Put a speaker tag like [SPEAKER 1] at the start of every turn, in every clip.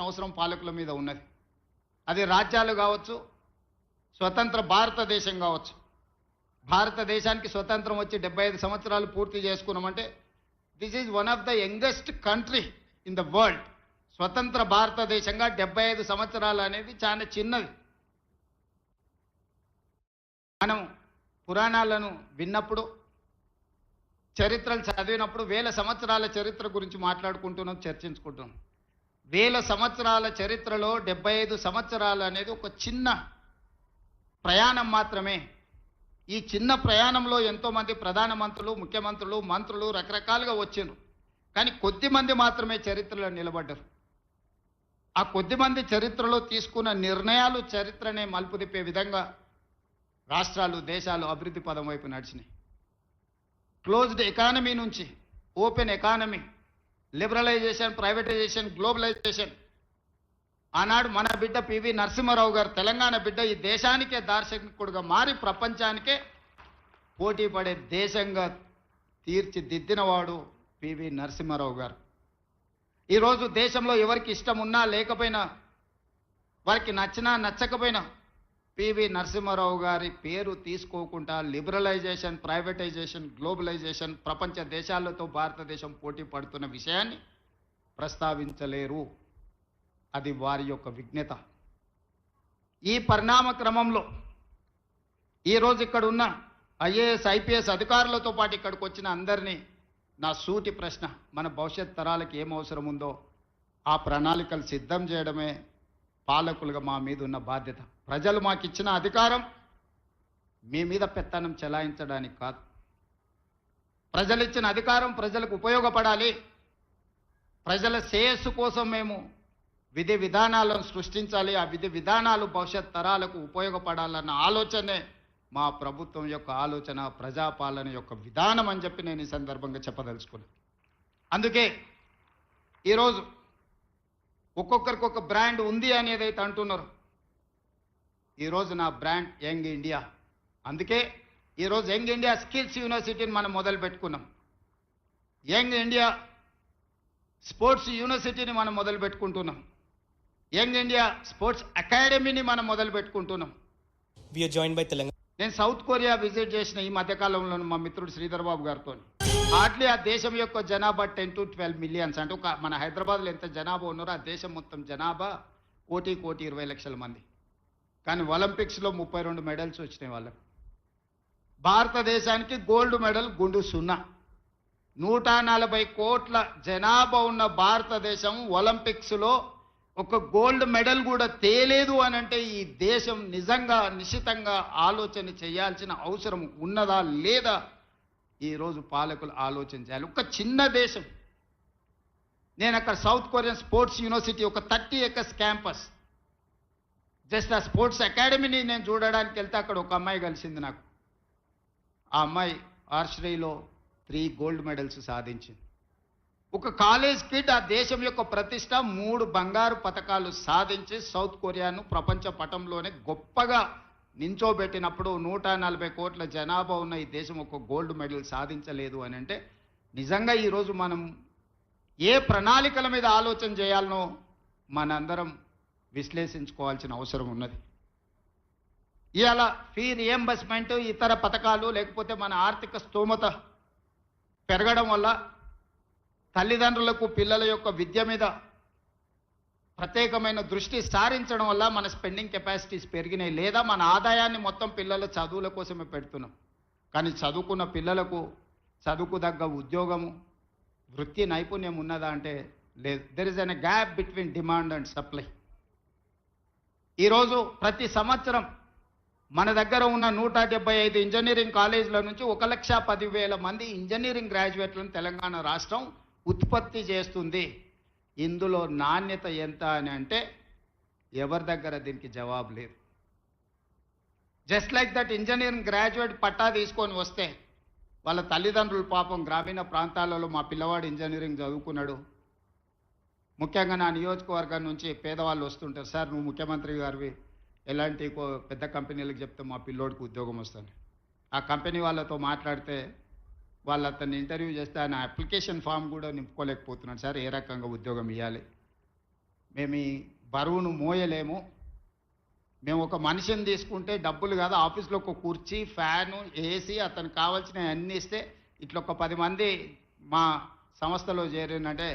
[SPEAKER 1] అవసరం పాలకుల మీద ఉన్నది. అది రాజ్యాలు కావచ్చు, స్వతంత్ర భారతదేశం కావచ్చు. భారతదేశానికి స్వతంత్రం వచ్చి 75 సంవత్సరాలు పూర్తి చేసుకున్నామంటే this is one of the youngest country in the world. స్వతంత్ర భారతదేశంగా 75 సంవత్సరాలు అనేది చాలా చిన్నది. మనం పురాణాలను విన్నప్పుడు, చరిత్రలు చదివినప్పుడు వేల సంవత్సరాల చరిత్ర గురించి మాట్లాడుకుంటున్నాం, చర్చించుకుంటున్నాం. వేల సంవత్సరాల చరిత్రలో 75 సంవత్సరాలు అనేది ఒక చిన్న ప్రయాణం మాత్రమే. ఈ చిన్న ప్రయాణంలో ఎంతోమంది ప్రధానమంత్రులు, ముఖ్యమంత్రులు, మంత్రులు రకరకాలుగా వచ్చిండ్రు. కానీ కొద్దిమంది మాత్రమే చరిత్రలో నిలబడ్డారు. ఆ కొద్దిమంది చరిత్రలో తీసుకున్న నిర్ణయాలు చరిత్రనే మలుపు తిప్పే విధంగా రాష్ట్రాలు, దేశాలు అభివృద్ధి పదం వైపు నడిచినాయి. క్లోజ్డ్ ఎకానమీ నుంచి open economy, liberalisation, privatisation, globalisation. ఆనాడు మన బిడ్డ పివి నరసింహారావు గారు, తెలంగాణ బిడ్డ, ఈ దేశానికే దార్శనికుడుగా మారి ప్రపంచానికే పోటీ పడే దేశంగా తీర్చిదిద్దినవాడు పివి నరసింహారావు గారు. ఈరోజు దేశంలో ఎవరికి ఇష్టం ఉన్నా లేకపోయినా, వారికి నచ్చినా నచ్చకపోయినా పివి నరసింహారావు గారి పేరు తీసుకోకుండా లిబరలైజేషన్, ప్రైవేటైజేషన్, గ్లోబలైజేషన్, ప్రపంచ దేశాలతో భారతదేశం పోటీ పడుతున్న విషయాన్ని ప్రస్తావించలేరు. అది వారి యొక్క విజ్ఞత. ఈ పరిణామ క్రమంలో ఈరోజు ఇక్కడ ఉన్న ఐఏఎస్, ఐపీఎస్ అధికారులతో పాటు ఇక్కడికి వచ్చిన అందరినీ నా సూటి ప్రశ్న, మన భవిష్యత్ తరాలకు ఏం అవసరం ఉందో ఆ ప్రణాళికలు సిద్ధం చేయడమే పాలకులుగా మా మీద ఉన్న బాధ్యత. ప్రజలు మాకు ఇచ్చిన అధికారం మీ మీద పెత్తనం చెలాయించడానికి కాదు. ప్రజలు ఇచ్చిన అధికారం ప్రజలకు ఉపయోగపడాలి. ప్రజల శ్రేయస్సు కోసం మేము విధి విధానాలను సృష్టించాలి. ఆ విధి విధానాలు భవిష్యత్ తరాలకు ఉపయోగపడాలన్న ఆలోచనే మా ప్రభుత్వం యొక్క ఆలోచన, ప్రజాపాలన యొక్క విధానం అని చెప్పి నేను ఈ సందర్భంగా చెప్పదలుచుకున్నాను. అందుకే ఈరోజు ఒక్కొక్కరికి ఒక బ్రాండ్ ఉంది అనేది అయితే అంటున్నారు. ఈరోజు నా బ్రాండ్ యంగ్ ఇండియా. అందుకే ఈరోజు యంగ్ ఇండియా స్కిల్స్ యూనివర్సిటీని మనం మొదలు పెట్టుకున్నాం. యంగ్ ఇండియా స్పోర్ట్స్ యూనివర్సిటీని మనం మొదలు పెట్టుకుంటున్నాం. యంగ్ ఇండియా స్పోర్ట్స్ అకాడమీని మనం మొదలు పెట్టుకుంటున్నాం. నేను సౌత్ కొరియా విజిట్ చేసిన ఈ మధ్యకాలంలో మా మిత్రుడు శ్రీధర్ బాబు గారితో. హార్డ్లీ ఆ దేశం యొక్క జనాభా 10 to 12 మిలియన్స్. అంటే ఒక మన హైదరాబాద్లో ఎంత జనాభా ఉన్నారో ఆ దేశం మొత్తం జనాభా 1,20,00,000 మంది. కానీ ఒలింపిక్స్లో 32 మెడల్స్ వచ్చినాయి వాళ్ళకు. భారతదేశానికి గోల్డ్ మెడల్ గుండు 0. 140 కోట్ల జనాభా ఉన్న భారతదేశం ఒలింపిక్స్లో ఒక గోల్డ్ మెడల్ కూడా తేలేదు అని అంటే ఈ దేశం నిజంగా నిశ్చితంగా ఆలోచన చేయాల్సిన అవసరం ఉన్నదా లేదా ఈరోజు పాలకులు ఆలోచన చేయాలి. ఒక చిన్న దేశం. నేను అక్కడ సౌత్ కొరియన్ స్పోర్ట్స్ యూనివర్సిటీ ఒక 30 acres క్యాంపస్, జస్ట్ ఆ స్పోర్ట్స్ అకాడమీని నేను చూడడానికి వెళ్తే అక్కడ ఒక అమ్మాయి కలిసింది నాకు. ఆ అమ్మాయి ఆర్చరీలో 3 గోల్డ్ మెడల్స్ సాధించింది. ఒక కాలేజ్ కిడ్ ఆ దేశం యొక్క ప్రతిష్ట 3 బంగారు పతకాలు సాధించి సౌత్ కొరియాను ప్రపంచ పటంలోనే గొప్పగా నించోబెట్టినప్పుడు 140 కోట్ల జనాభా ఉన్న ఈ దేశం ఒక గోల్డ్ మెడల్ సాధించలేదు అని అంటే నిజంగా ఈరోజు మనం ఏ ప్రణాళికల మీద ఆలోచన చేయాలనో మనందరం విశ్లేషించుకోవాల్సిన అవసరం ఉన్నది. ఇవాళ ఫీ రియంబర్స్మెంట్, ఇతర పథకాలు, లేకపోతే మన ఆర్థిక స్తోమత పెరగడం వల్ల తల్లిదండ్రులకు పిల్లల యొక్క విద్య మీద ప్రత్యేకమైన దృష్టి సారించడం వల్ల మన స్పెండింగ్ కెపాసిటీస్ పెరిగినాయి. లేదా మన ఆదాయాన్ని మొత్తం పిల్లల చదువుల కోసమే పెడుతున్నాం. కానీ చదువుకున్న పిల్లలకు చదువుకు తగ్గ ఉద్యోగము, వృత్తి నైపుణ్యం ఉన్నదా అంటే లేదు. There is an gap between demand and supply. ఈరోజు ప్రతి సంవత్సరం మన దగ్గర ఉన్న 175 ఇంజనీరింగ్ కాలేజీల నుంచి 1,10,000 మంది ఇంజనీరింగ్ గ్రాడ్యుయేట్లను తెలంగాణ రాష్ట్రం ఉత్పత్తి చేస్తుంది. ఇందులో నాణ్యత ఎంత అని అంటే ఎవరి దగ్గర దీనికి జవాబు లేదు. Just like that engineering graduate పట్టా తీసుకొని వస్తే వాళ్ళ తల్లిదండ్రులు పాపం గ్రామీణ ప్రాంతాలలో మా పిల్లవాడు ఇంజనీరింగ్ చదువుకున్నాడు. ముఖ్యంగా నా నియోజకవర్గం నుంచి పేదవాళ్ళు వస్తుంటారు, సార్ నువ్వు ముఖ్యమంత్రి గారివి ఎలాంటి పెద్ద కంపెనీలకు చెప్తే మా పిల్లోడికి ఉద్యోగం వస్తుంది. ఆ కంపెనీ వాళ్ళతో మాట్లాడితే వాళ్ళు అతన్ని ఇంటర్వ్యూ చేస్తే ఆయన అప్లికేషన్ ఫామ్ కూడా నింపుకోలేకపోతున్నాడు, సార్ ఏ రకంగా ఉద్యోగం ఇవ్వాలి. మేము ఈ బరువును మోయలేము, మేము ఒక మనిషిని తీసుకుంటే డబ్బులు కాదు, ఆఫీస్లో ఒక కుర్చీ, ఫ్యాను, ఏసీ, అతనికి కావాల్సిన అన్నీ ఇస్తే ఇట్లా ఒక 10 మంది మా సంస్థలో చేరినంటే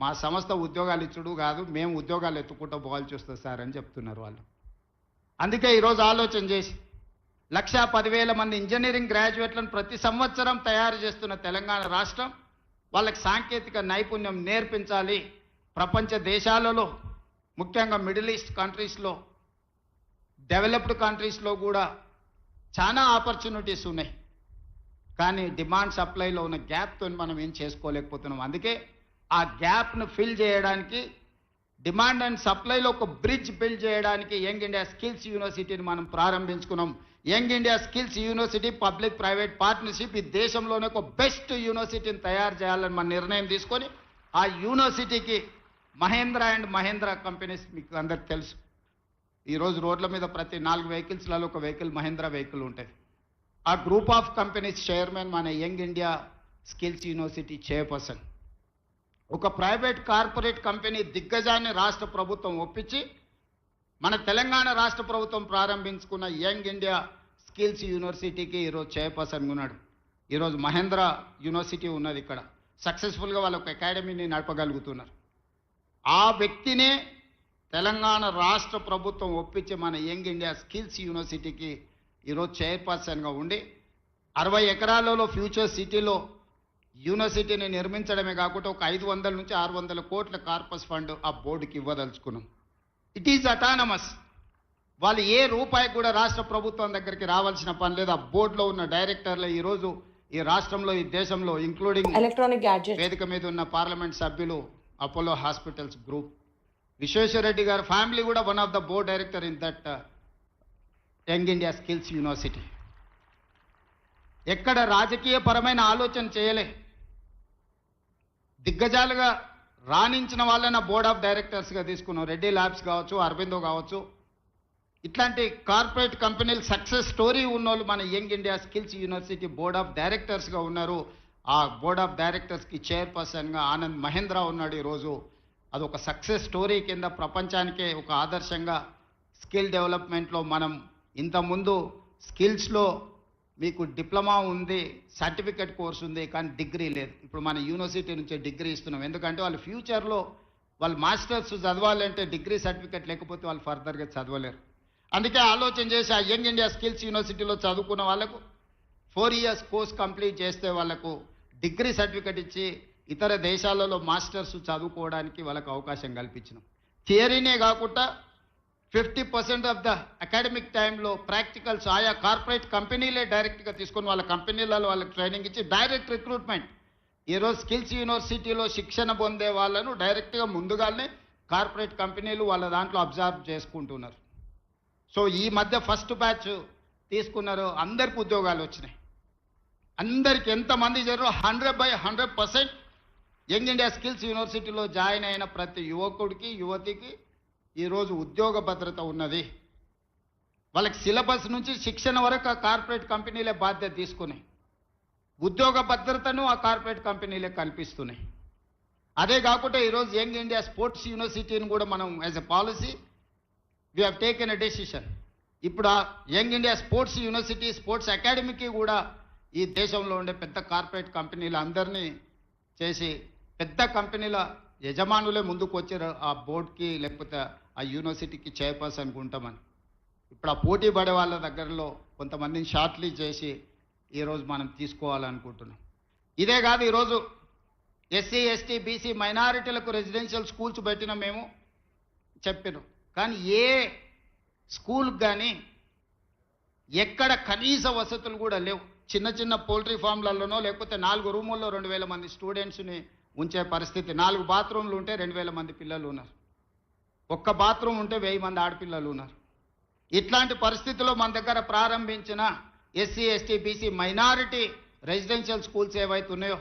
[SPEAKER 1] మా సంస్థ ఉద్యోగాలు ఇచ్చుడు కాదు, మేము ఉద్యోగాలు ఎత్తుకుంటూ పోవాల్సి వస్తుంది సార్ అని చెప్తున్నారు వాళ్ళు. అందుకే ఈరోజు ఆలోచన చేసి 1,10,000 మంది ఇంజనీరింగ్ గ్రాడ్యుయేట్లను ప్రతి సంవత్సరం తయారు చేస్తున్న తెలంగాణ రాష్ట్రం వాళ్ళకి సాంకేతిక నైపుణ్యం నేర్పించాలి. ప్రపంచ దేశాలలో ముఖ్యంగా మిడిల్ ఈస్ట్ కంట్రీస్లో, డెవలప్డ్ కంట్రీస్లో కూడా చాలా ఆపర్చునిటీస్ ఉన్నాయి. కానీ డిమాండ్ సప్లైలో ఉన్న గ్యాప్తో మనం ఏం చేసుకోలేకపోతున్నాం. అందుకే ఆ గ్యాప్ను ఫిల్ చేయడానికి, డిమాండ్ అండ్ సప్లైలో ఒక బ్రిడ్జ్ బిల్డ్ చేయడానికి యంగ్ ఇండియా స్కిల్స్ యూనివర్సిటీని మనం ప్రారంభించుకున్నాం. Young India skills university public private partnership ఈ దేశంలోనే ఒక బెస్ట్ యూనివర్సిటీని తయారు చేయాలని మన నిర్ణయం తీసుకొని ఆ యూనివర్సిటీకి మహేంద్ర అండ్ మహేంద్ర కంపెనీస్ మీకు అందరికి తెలుసు. ఈరోజు రోడ్ల మీద ప్రతి 4 వెహికల్స్లలో ఒక వెహికల్ మహేంద్ర వెహికల్ ఉంటుంది. ఆ గ్రూప్ ఆఫ్ కంపెనీస్ చైర్మన్ మన young India skills university chairperson. ఒక ప్రైవేట్ కార్పొరేట్ కంపెనీ దిగ్గజాన్ని రాష్ట్ర ప్రభుత్వం ఒప్పించి మన తెలంగాణ రాష్ట్ర ప్రభుత్వం ప్రారంభించుకున్న యంగ్ ఇండియా స్కిల్స్ యూనివర్సిటీకి ఈరోజు చైర్పర్సన్గా ఉన్నాడు. ఈరోజు మహేంద్ర యూనివర్సిటీ ఉన్నది ఇక్కడ. సక్సెస్ఫుల్గా వాళ్ళ ఒక అకాడమీని నడపగలుగుతున్నారు. ఆ వ్యక్తినే తెలంగాణ రాష్ట్ర ప్రభుత్వం ఒప్పించి మన యంగ్ ఇండియా స్కిల్స్ యూనివర్సిటీకి ఈరోజు చైర్పర్సన్గా ఉండి 60 ఎకరాలలో ఫ్యూచర్ సిటీలో యూనివర్సిటీని నిర్మించడమే కాకుండా ఒక 500 నుంచి 600 కోట్ల కార్పస్ ఫండ్ ఆ బోర్డుకి ఇవ్వదలుచుకున్నాం. It is autonomous. వాళ్ళు ఏ రూపాయి కూడా రాష్ట్ర ప్రభుత్వం దగ్గరికి రావాల్సిన పని లేదు. ఆ బోర్డులో ఉన్న డైరెక్టర్లు ఈరోజు ఈ రాష్ట్రంలో, ఈ దేశంలో, ఇంక్లూడింగ్
[SPEAKER 2] ఎలక్ట్రానిక్ గ్యాడ్జెట్
[SPEAKER 1] వేదిక మీద ఉన్న పార్లమెంట్ సభ్యులు, అపోలో హాస్పిటల్స్ గ్రూప్, విశ్వేశ్వరరెడ్డి గారి ఫ్యామిలీ కూడా one of the board director in that young India skills university. ఎక్కడ రాజకీయ పరమైన ఆలోచన చేయలే. దిగ్గజాలుగా రాణించిన వాళ్ళని బోర్డ్ ఆఫ్ డైరెక్టర్స్గా తీసుకున్నాం. రెడ్డి ల్యాబ్స్ కావచ్చు, అరబిందో కావచ్చు, ఇట్లాంటి కార్పొరేట్ కంపెనీలు సక్సెస్ స్టోరీ ఉన్నోళ్ళు మన young India skills university board of డైరెక్టర్స్గా ఉన్నారు. ఆ బోర్డ్ ఆఫ్ డైరెక్టర్స్కి చైర్పర్సన్గా ఆనంద్ మహేంద్ర ఉన్నాడు. ఈరోజు అదొక సక్సెస్ స్టోరీ కింద ప్రపంచానికే ఒక ఆదర్శంగా స్కిల్ డెవలప్మెంట్లో మనం ఇంతకుముందు స్కిల్స్లో మీకు డిప్లొమా ఉంది, సర్టిఫికెట్ కోర్స్ ఉంది, కానీ డిగ్రీ లేదు. ఇప్పుడు మన యూనివర్సిటీ నుంచి డిగ్రీ ఇస్తున్నాం. ఎందుకంటే వాళ్ళు ఫ్యూచర్లో వాళ్ళు మాస్టర్స్ చదవాలంటే డిగ్రీ సర్టిఫికెట్ లేకపోతే వాళ్ళు ఫర్దర్గా చదవలేరు. అందుకే ఆలోచన చేసి ఆ యంగ్ ఇండియా స్కిల్స్ యూనివర్సిటీలో చదువుకున్న వాళ్ళకు 4 years కోర్స్ కంప్లీట్ చేస్తే వాళ్ళకు డిగ్రీ సర్టిఫికెట్ ఇచ్చి ఇతర దేశాలలో మాస్టర్స్ చదువుకోవడానికి వాళ్ళకు అవకాశం కల్పించినాం. థియరీనే కాకుండా 50% ఆఫ్ ద అకాడమిక్ టైంలో ప్రాక్టికల్స్ ఆయా కార్పొరేట్ కంపెనీలే డైరెక్ట్గా తీసుకొని వాళ్ళ కంపెనీలలో వాళ్ళకి ట్రైనింగ్ ఇచ్చి డైరెక్ట్ రిక్రూట్మెంట్. ఈరోజు స్కిల్స్ యూనివర్సిటీలో శిక్షణ పొందే వాళ్ళను డైరెక్ట్గా ముందుగానే కార్పొరేట్ కంపెనీలు వాళ్ళ దాంట్లో అబ్జర్వ్ చేసుకుంటున్నారు. సో ఈ మధ్య ఫస్ట్ బ్యాచ్ తీసుకున్నారు, అందరికి ఉద్యోగాలు వచ్చినాయి. అందరికి ఎంతమంది చేరారో 100% యంగ్ ఇండియా స్కిల్స్ యూనివర్సిటీలో జాయిన్ అయిన ప్రతి యువకుడికి, యువతికి ఈరోజు ఉద్యోగ భద్రత ఉన్నది. వాళ్ళకి సిలబస్ నుంచి శిక్షణ వరకు ఆ కార్పొరేట్ కంపెనీలే బాధ్యత తీసుకున్నాయి. ఉద్యోగ భద్రతను ఆ కార్పొరేట్ కంపెనీలే కల్పిస్తున్నాయి. అదే కాకుండా ఈరోజు యంగ్ ఇండియా స్పోర్ట్స్ యూనివర్సిటీని కూడా మనం as a policy we have taken a decision. ఇప్పుడు ఆ young India sports university, sports అకాడమీకి కూడా ఈ దేశంలో ఉండే పెద్ద కార్పొరేట్ కంపెనీలు అందరినీ చేసి పెద్ద కంపెనీల యజమానులే ముందుకు వచ్చారు ఆ బోర్డుకి లేకపోతే ఆ యూనివర్సిటీకి చైర్పర్సన్గా ఉంటామని. ఇప్పుడు ఆ పోటీ పడే వాళ్ళ దగ్గరలో కొంతమందిని షార్ట్ లిస్ట్ చేసి ఈరోజు మనం తీసుకోవాలనుకుంటున్నాం. ఇదే కాదు, ఈరోజు ఎస్సీ, ఎస్టీ, బీసీ మైనారిటీలకు రెసిడెన్షియల్ స్కూల్స్ పెట్టిన మేము చెప్పినాం. కానీ ఏ స్కూల్కి కానీ ఎక్కడ కనీస వసతులు కూడా లేవు. చిన్న చిన్న పోల్ట్రీ ఫామ్లలోనో లేకపోతే 4 రూముల్లో 2,000 మంది స్టూడెంట్స్ని ఉంచే పరిస్థితి. 4 బాత్రూమ్లు ఉంటే 2,000 మంది పిల్లలు ఉన్నారు. ఒక్క బాత్రూమ్ ఉంటే 1000 మంది ఆడపిల్లలు ఉన్నారు. ఇట్లాంటి పరిస్థితుల్లో మన దగ్గర ప్రారంభించిన SC, ST, BC minority residential schools ఏవైతే ఉన్నాయో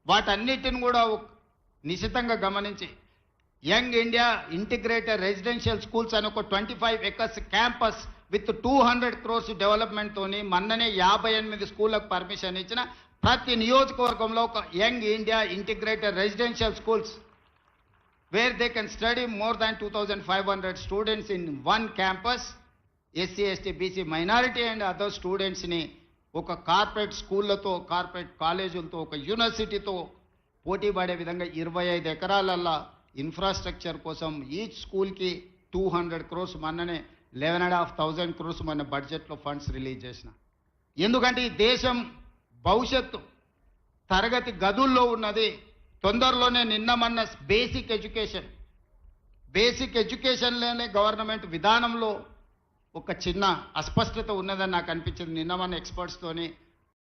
[SPEAKER 1] వాటన్నిటిని కూడా నిశితంగా గమనించి young India integrated residential schools అని ఒక 25 acres క్యాంపస్ విత్ 200 crores డెవలప్మెంట్తోని మొన్ననే 58 స్కూళ్ళకు పర్మిషన్ ఇచ్చిన ప్రతి నియోజకవర్గంలో ఒక young India integrated residential schools where they can study more than 2,500 students in one campus. SC, ST, BC, minority and other students ni ఒక corporate స్కూళ్ళతో, corporate కాలేజీలతో, ఒక యూనివర్సిటీతో పోటీ పడే విధంగా 25 ఎకరాలల్లా ఇన్ఫ్రాస్ట్రక్చర్ కోసం ఈచ్ స్కూల్కి 200 crores, మొన్ననే 11,500 crores మన బడ్జెట్లో ఫండ్స్ రిలీజ్ చేసిన. ఎందుకంటే ఈ దేశం భవిష్యత్తు తరగతి గదుల్లో ఉన్నది. తొందరలోనే నిన్న బేసిక్ ఎడ్యుకేషన్లోనే గవర్నమెంట్ విధానంలో ఒక చిన్న అస్పష్టత ఉన్నదని నాకు అనిపించింది. నిన్న మన ఎక్స్పర్ట్స్తోని